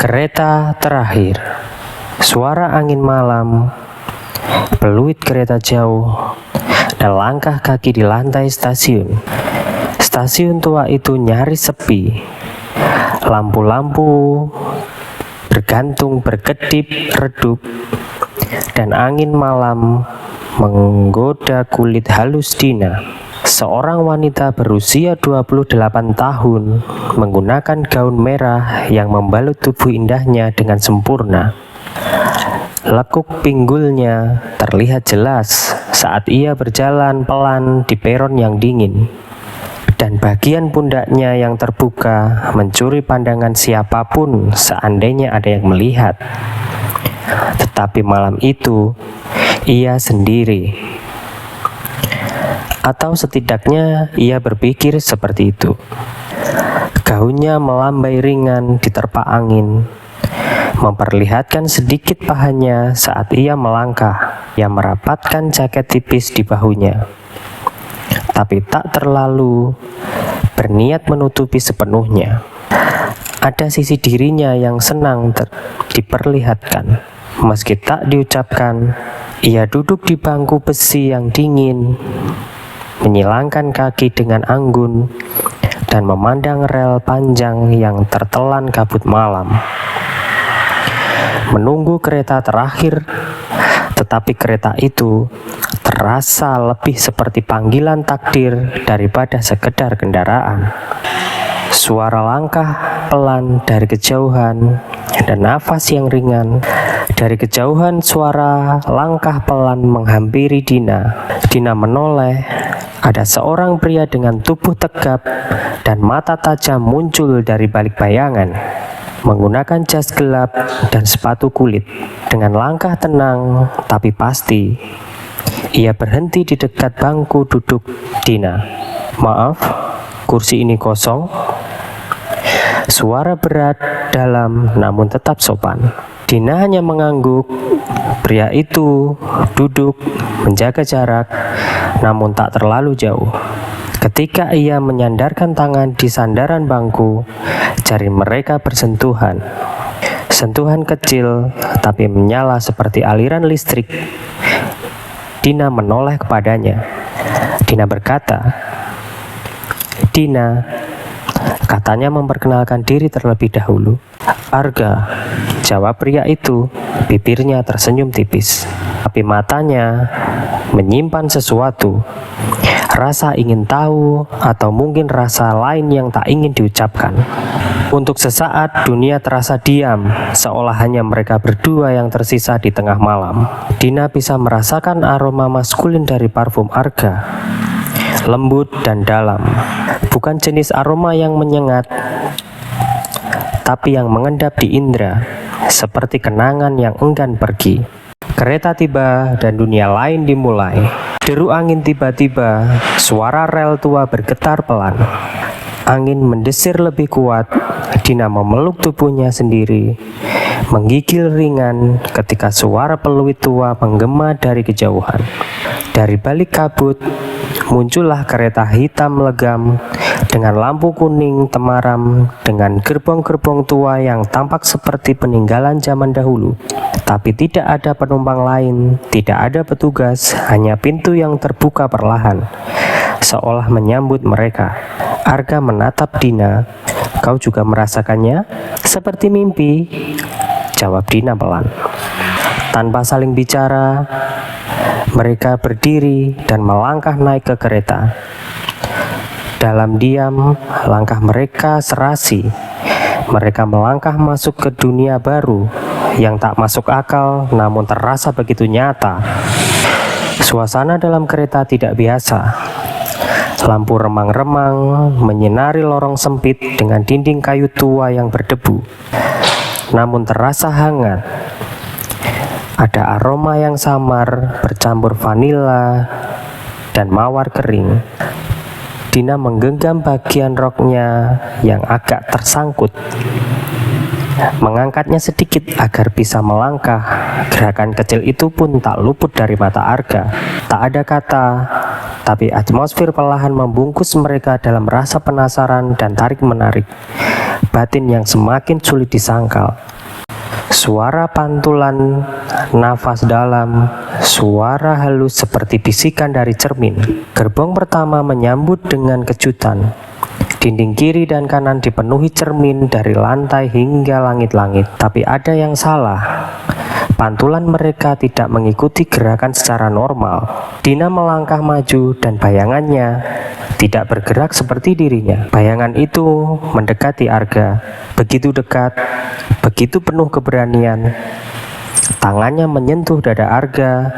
Kereta terakhir. Suara angin malam, peluit kereta jauh, dan langkah kaki di lantai stasiun. Stasiun tua itu nyaris sepi. Lampu-lampu bergantung berkedip redup, dan angin malam menggoda kulit halus Dina. Seorang wanita berusia 28 tahun menggunakan gaun merah yang membalut tubuh indahnya dengan sempurna. Lekuk pinggulnya terlihat jelas saat ia berjalan pelan di peron yang dingin, dan bagian pundaknya yang terbuka mencuri pandangan siapapun seandainya ada yang melihat. Tetapi malam itu ia sendiri. Atau setidaknya ia berpikir seperti itu. Gaunnya melambai ringan diterpa angin, memperlihatkan sedikit pahanya saat ia melangkah. Ia merapatkan jaket tipis di bahunya, tapi tak terlalu berniat menutupi sepenuhnya. Ada sisi dirinya yang senang diperlihatkan, meski tak diucapkan. Ia duduk di bangku besi yang dingin, menyilangkan kaki dengan anggun, dan memandang rel panjang yang tertelan kabut malam. Menunggu kereta terakhir, tetapi kereta itu terasa lebih seperti panggilan takdir daripada sekedar kendaraan. Suara langkah pelan dari kejauhan dan nafas yang ringan. Dari kejauhan suara langkah pelan menghampiri Dina. Dina menoleh. Ada seorang pria dengan tubuh tegap dan mata tajam muncul dari balik bayangan. Menggunakan jas gelap dan sepatu kulit. Dengan langkah tenang tapi pasti, ia berhenti di dekat bangku duduk Dina. "Maaf, kursi ini kosong." Suara berat, dalam, namun tetap sopan. Dina hanya mengangguk. Pria itu duduk, menjaga jarak, namun tak terlalu jauh. Ketika ia menyandarkan tangan di sandaran bangku, jari mereka bersentuhan. Sentuhan kecil, tapi menyala seperti aliran listrik. Dina menoleh kepadanya. Dina berkata, "Dina," katanya memperkenalkan diri terlebih dahulu. "Arga," jawab pria itu. Bibirnya tersenyum tipis, tapi matanya menyimpan sesuatu. Rasa ingin tahu, atau mungkin rasa lain yang tak ingin diucapkan. Untuk sesaat dunia terasa diam, seolah hanya mereka berdua yang tersisa di tengah malam. Dina bisa merasakan aroma maskulin dari parfum Arga. Lembut dan dalam, bukan jenis aroma yang menyengat, tapi yang mengendap di indera, seperti kenangan yang enggan pergi. Kereta tiba dan dunia lain dimulai. Deru angin tiba-tiba, suara rel tua bergetar pelan. Angin mendesir lebih kuat. Dina memeluk tubuhnya sendiri, menggigil ringan ketika suara peluit tua menggema dari kejauhan. Dari balik kabut, muncullah kereta hitam legam dengan lampu kuning temaram, dengan gerbong-gerbong tua yang tampak seperti peninggalan zaman dahulu. Tapi tidak ada penumpang lain, tidak ada petugas, hanya pintu yang terbuka perlahan, seolah menyambut mereka. Arga menatap Dina. "Kau juga merasakannya?" "Seperti mimpi," jawab Dina pelan. Tanpa saling bicara, mereka berdiri dan melangkah naik ke kereta. Dalam diam, langkah mereka serasi. Mereka melangkah masuk ke dunia baru yang tak masuk akal, namun terasa begitu nyata. Suasana dalam kereta tidak biasa. Lampu remang-remang menyinari lorong sempit dengan dinding kayu tua yang berdebu, namun terasa hangat. Ada aroma yang samar bercampur vanila dan mawar kering. Dina menggenggam bagian roknya yang agak tersangkut. mengangkatnya sedikit agar bisa melangkah. Gerakan kecil itu pun tak luput dari mata Arga. Tak ada kata, tapi atmosfer perlahan membungkus mereka dalam rasa penasaran dan tarik-menarik batin yang semakin sulit disangkal. Suara pantulan nafas dalam, suara halus seperti bisikan dari cermin. Gerbong pertama menyambut dengan kejutan. Dinding kiri dan kanan dipenuhi cermin dari lantai hingga langit-langit. Tapi ada yang salah. Pantulan mereka tidak mengikuti gerakan secara normal. Dina melangkah maju dan bayangannya tidak bergerak seperti dirinya. Bayangan itu mendekati Arga. Begitu dekat, begitu penuh keberanian. Tangannya menyentuh dada Arga.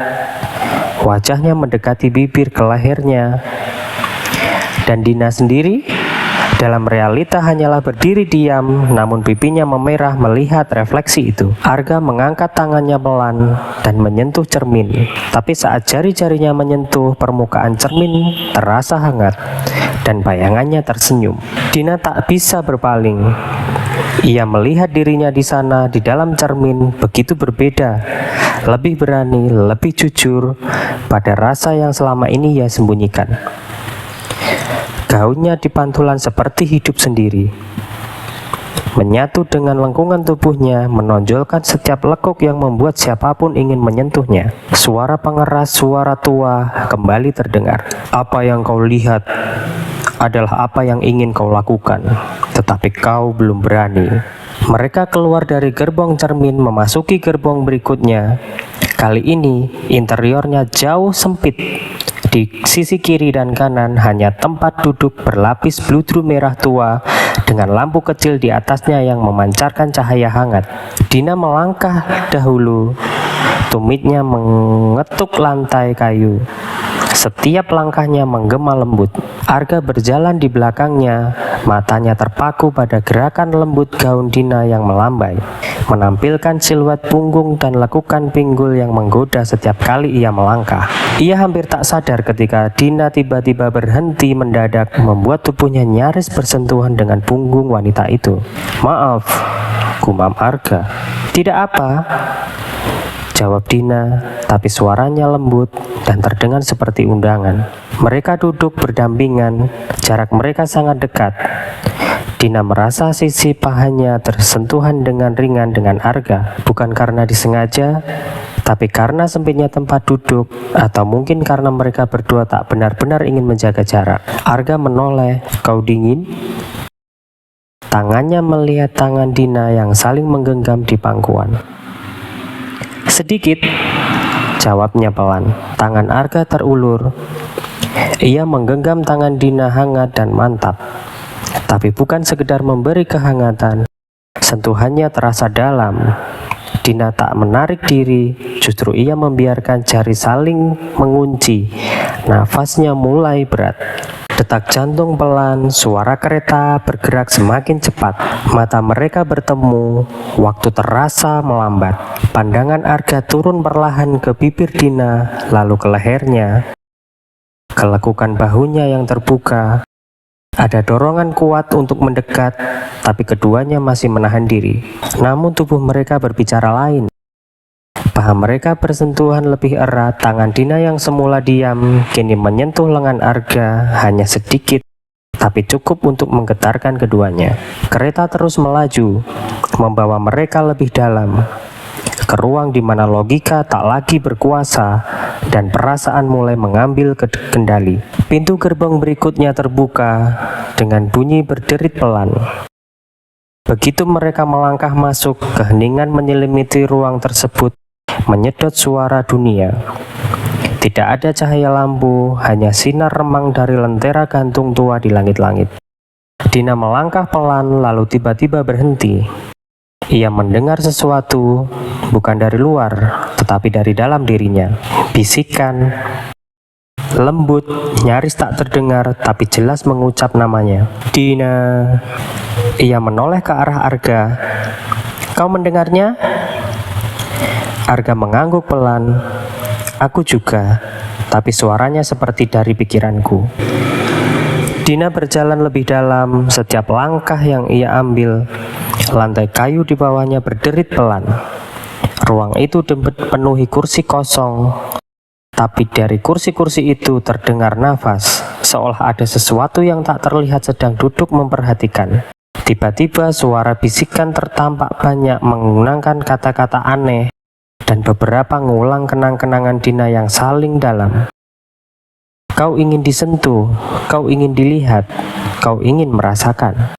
Wajahnya mendekati bibir ke lehernya. Dan Dina sendiri dalam realita hanyalah berdiri diam, namun pipinya memerah melihat refleksi itu. Arga mengangkat tangannya pelan dan menyentuh cermin. Tapi saat jari-jarinya menyentuh permukaan cermin, terasa hangat dan bayangannya tersenyum. Dina tak bisa berpaling. Ia melihat dirinya di sana di dalam cermin begitu berbeda, lebih berani, lebih jujur pada rasa yang selama ini ia sembunyikan. Gaunnya di pantulan seperti hidup sendiri, menyatu dengan lengkungan tubuhnya, menonjolkan setiap lekuk yang membuat siapapun ingin menyentuhnya. Suara pengeras, suara tua kembali terdengar. Apa yang kau lihat adalah apa yang ingin kau lakukan, tetapi kau belum berani. Mereka keluar dari gerbong cermin memasuki gerbong berikutnya. Kali ini interiornya jauh sempit. Di sisi kiri dan kanan hanya tempat duduk berlapis bludru merah tua dengan lampu kecil di atasnya yang memancarkan cahaya hangat. Dina melangkah dahulu, tumitnya mengetuk lantai kayu. Setiap langkahnya menggema lembut. Arga berjalan di belakangnya, matanya terpaku pada gerakan lembut gaun Dina yang melambai, menampilkan siluet punggung dan lekukan pinggul yang menggoda setiap kali ia melangkah. Ia hampir tak sadar ketika Dina tiba-tiba berhenti mendadak, membuat tubuhnya nyaris bersentuhan dengan punggung wanita itu. "Maaf," gumam Arga. "Tidak apa," jawab Dina, tapi suaranya lembut dan terdengar seperti undangan. Mereka duduk berdampingan, jarak mereka sangat dekat. Dina merasa sisi pahanya tersentuhan dengan ringan dengan Arga, bukan karena disengaja, tapi karena sempitnya tempat duduk, atau mungkin karena mereka berdua tak benar-benar ingin menjaga jarak. Arga menoleh. "Kau dingin?" Tangannya melihat tangan Dina yang saling menggenggam di pangkuan. "Sedikit," jawabnya pelan. Tangan Arga terulur. Ia menggenggam tangan Dina hangat dan mantap. Tapi bukan sekedar memberi kehangatan. Sentuhannya terasa dalam. Dina tak menarik diri, justru ia membiarkan jari saling mengunci. Nafasnya mulai berat. Detak jantung pelan, suara kereta bergerak semakin cepat. Mata mereka bertemu, waktu terasa melambat. Pandangan Arga turun perlahan ke bibir Dina, lalu ke lehernya. Kelekukan bahunya yang terbuka. Ada dorongan kuat untuk mendekat, tapi keduanya masih menahan diri. Namun tubuh mereka berbicara lain. Paha mereka bersentuhan lebih erat. Tangan Dina yang semula diam kini menyentuh lengan Arga hanya sedikit, tapi cukup untuk menggetarkan keduanya. Kereta terus melaju, membawa mereka lebih dalam, ke ruang di mana logika tak lagi berkuasa dan perasaan mulai mengambil kendali. Pintu gerbong berikutnya terbuka dengan bunyi berderit pelan. Begitu mereka melangkah masuk, keheningan menyelimuti ruang tersebut, menyedot suara dunia. Tidak ada cahaya lampu, hanya sinar remang dari lentera gantung tua di langit-langit. Dina melangkah pelan lalu tiba-tiba berhenti. Ia mendengar sesuatu, bukan dari luar, tetapi dari dalam dirinya. Bisikan lembut, nyaris tak terdengar, tapi jelas mengucap namanya. "Dina." Ia menoleh ke arah Arga. "Kau mendengarnya?" Arga mengangguk pelan. "Aku juga, tapi suaranya seperti dari pikiranku." Dina berjalan lebih dalam. Setiap langkah yang ia ambil Lantai kayu di bawahnya berderit pelan. Ruang itu dipenuhi kursi kosong, tapi dari kursi-kursi itu terdengar nafas, seolah ada sesuatu yang tak terlihat sedang duduk memperhatikan. Tiba-tiba suara bisikan tertampak banyak menggunakan kata-kata aneh, dan beberapa ngulang kenang-kenangan Dina yang saling dalam. Kau ingin disentuh, kau ingin dilihat, kau ingin merasakan.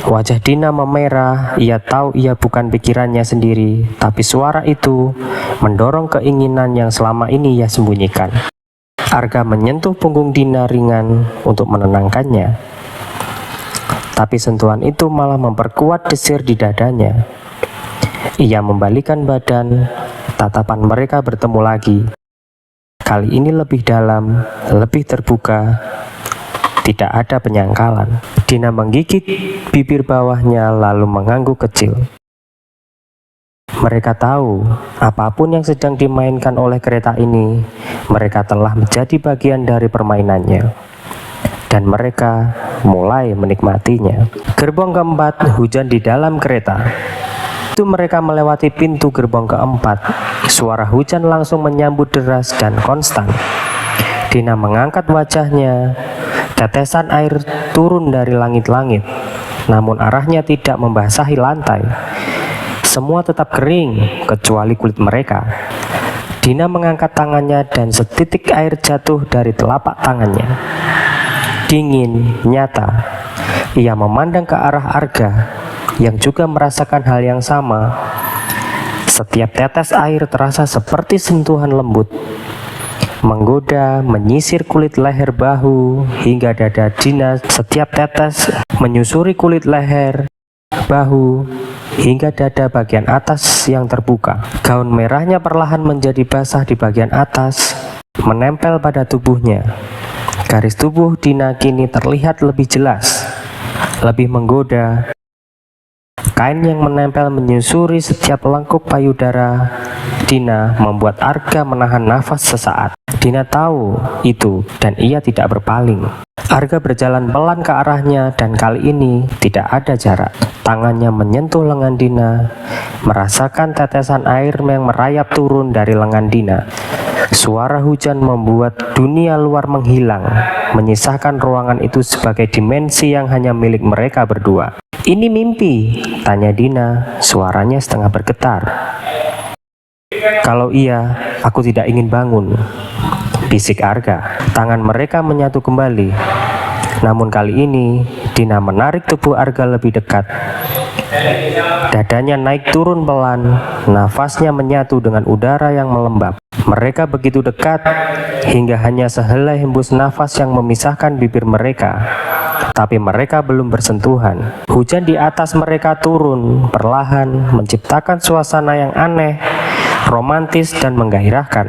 Wajah Dina memerah, ia tahu ia bukan pikirannya sendiri, tapi suara itu mendorong keinginan yang selama ini ia sembunyikan. Arga menyentuh punggung Dina ringan untuk menenangkannya, tapi sentuhan itu malah memperkuat desir di dadanya. Ia membalikkan badan, tatapan mereka bertemu lagi. Kali ini lebih dalam, lebih terbuka, tidak ada penyangkalan. Dina menggigit bibir bawahnya lalu mengangguk kecil. Mereka tahu apapun yang sedang dimainkan oleh kereta ini, mereka telah menjadi bagian dari permainannya, dan mereka mulai menikmatinya. Gerbong keempat, hujan di dalam kereta. Itu mereka melewati pintu gerbong keempat. Suara hujan langsung menyambut deras dan konstan. Dina mengangkat wajahnya. Tetesan air turun dari langit-langit, namun arahnya tidak membasahi lantai. Semua tetap kering, kecuali kulit mereka. Dina mengangkat tangannya dan setitik air jatuh dari telapak tangannya. Dingin, nyata. Ia memandang ke arah Arga, yang juga merasakan hal yang sama. Setiap tetes air terasa seperti sentuhan lembut, menggoda, menyisir kulit leher, bahu, hingga dada Dina. Setiap tetes menyusuri kulit leher, bahu, hingga dada bagian atas yang terbuka. Gaun merahnya perlahan menjadi basah di bagian atas, menempel pada tubuhnya. Garis tubuh Dina kini terlihat lebih jelas, lebih menggoda. Kain yang menempel menyusuri setiap lengkuk payudara Dina membuat Arga menahan nafas sesaat. Dina tahu itu dan ia tidak berpaling. Arga berjalan pelan ke arahnya dan kali ini tidak ada jarak. Tangannya menyentuh lengan Dina, merasakan tetesan air yang merayap turun dari lengan Dina. Suara hujan membuat dunia luar menghilang, menyisakan ruangan itu sebagai dimensi yang hanya milik mereka berdua. Ini mimpi? Tanya Dina, suaranya setengah bergetar. Kalau iya, aku tidak ingin bangun, bisik Arga. Tangan mereka menyatu kembali. Namun kali ini, Dina menarik tubuh Arga lebih dekat. Dadanya naik turun pelan, nafasnya menyatu dengan udara yang melembab. Mereka begitu dekat, hingga hanya sehelai hembus nafas yang memisahkan bibir mereka. Tapi mereka belum bersentuhan. Hujan di atas mereka turun perlahan, menciptakan suasana yang aneh, romantis dan menggairahkan.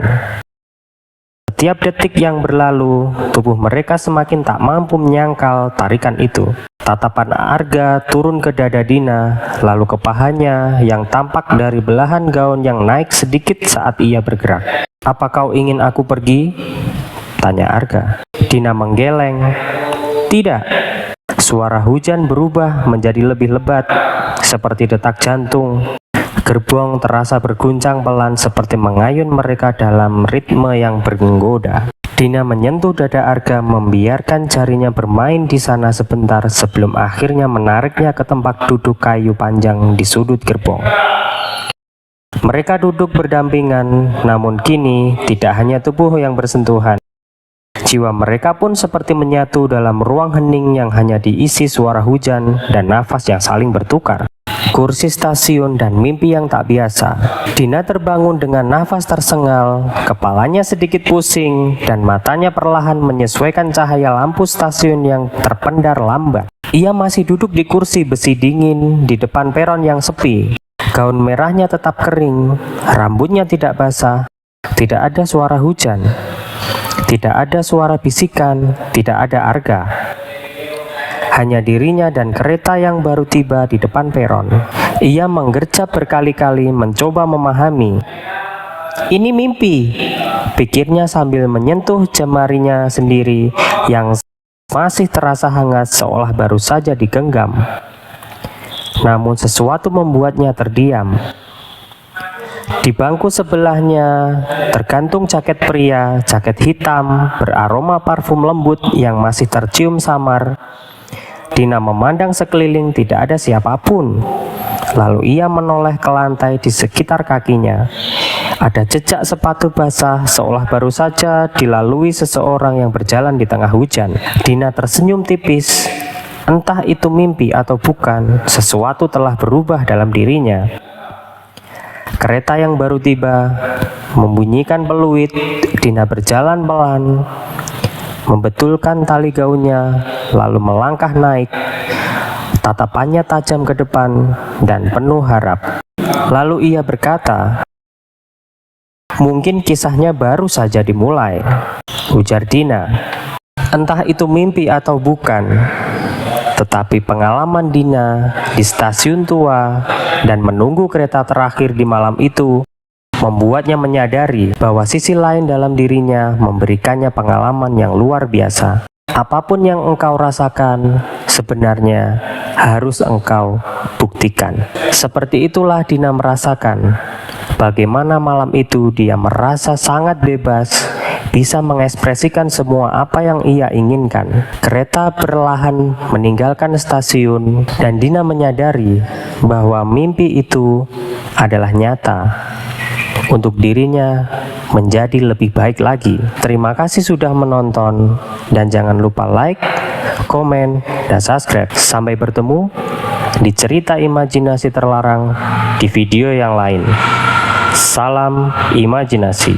Setiap detik yang berlalu, tubuh mereka semakin tak mampu menyangkal tarikan itu. Tatapan Arga turun ke dada Dina, lalu ke pahanya yang tampak dari belahan gaun yang naik sedikit saat ia bergerak. Apa kau ingin aku pergi? Tanya Arga. Dina menggeleng. Tidak. Suara hujan berubah menjadi lebih lebat, seperti detak jantung. Gerbong terasa berguncang pelan seperti mengayun mereka dalam ritme yang menggoda. Dina menyentuh dada Arga, membiarkan jarinya bermain di sana sebentar sebelum akhirnya menariknya ke tempat duduk kayu panjang di sudut gerbong. Mereka duduk berdampingan, namun kini tidak hanya tubuh yang bersentuhan. Jiwa mereka pun seperti menyatu dalam ruang hening yang hanya diisi suara hujan dan nafas yang saling bertukar. Kursi stasiun dan mimpi yang tak biasa. Dina terbangun dengan nafas tersengal, kepalanya sedikit pusing, dan matanya perlahan menyesuaikan cahaya lampu stasiun yang terpendar lambat. Ia masih duduk di kursi besi dingin di depan peron yang sepi. Gaun merahnya tetap kering, rambutnya tidak basah, tidak ada suara hujan, tidak ada suara bisikan, tidak ada Arga. Hanya dirinya dan kereta yang baru tiba di depan peron. Ia menggercep berkali-kali mencoba memahami. Ini mimpi, pikirnya sambil menyentuh jemarinya sendiri yang masih terasa hangat seolah baru saja digenggam. namun sesuatu membuatnya terdiam. Di bangku sebelahnya tergantung jaket pria, jaket hitam beraroma parfum lembut yang masih tercium samar. Dina memandang sekeliling, tidak ada siapapun. Lalu ia menoleh ke lantai di sekitar kakinya. Ada jejak sepatu basah seolah baru saja dilalui seseorang yang berjalan di tengah hujan. Dina tersenyum tipis. Entah itu mimpi atau bukan, sesuatu telah berubah dalam dirinya. Kereta yang baru tiba membunyikan peluit. Dina berjalan pelan, membetulkan tali gaunnya, lalu melangkah naik. Tatapannya tajam ke depan dan penuh harap. Lalu ia berkata, "Mungkin kisahnya baru saja dimulai," ujar Dina. Entah itu mimpi atau bukan, tetapi pengalaman Dina di stasiun tua dan menunggu kereta terakhir di malam itu membuatnya menyadari bahwa sisi lain dalam dirinya memberikannya pengalaman yang luar biasa. Apapun yang engkau rasakan, sebenarnya harus engkau buktikan. Seperti itulah Dina merasakan bagaimana malam itu dia merasa sangat bebas, bisa mengekspresikan semua apa yang ia inginkan. Kereta perlahan meninggalkan stasiun dan Dina menyadari bahwa mimpi itu adalah nyata untuk dirinya menjadi lebih baik lagi. Terima kasih sudah menonton dan jangan lupa like, komen, dan subscribe. Sampai bertemu di cerita imajinasi terlarang di video yang lain. Salam imajinasi.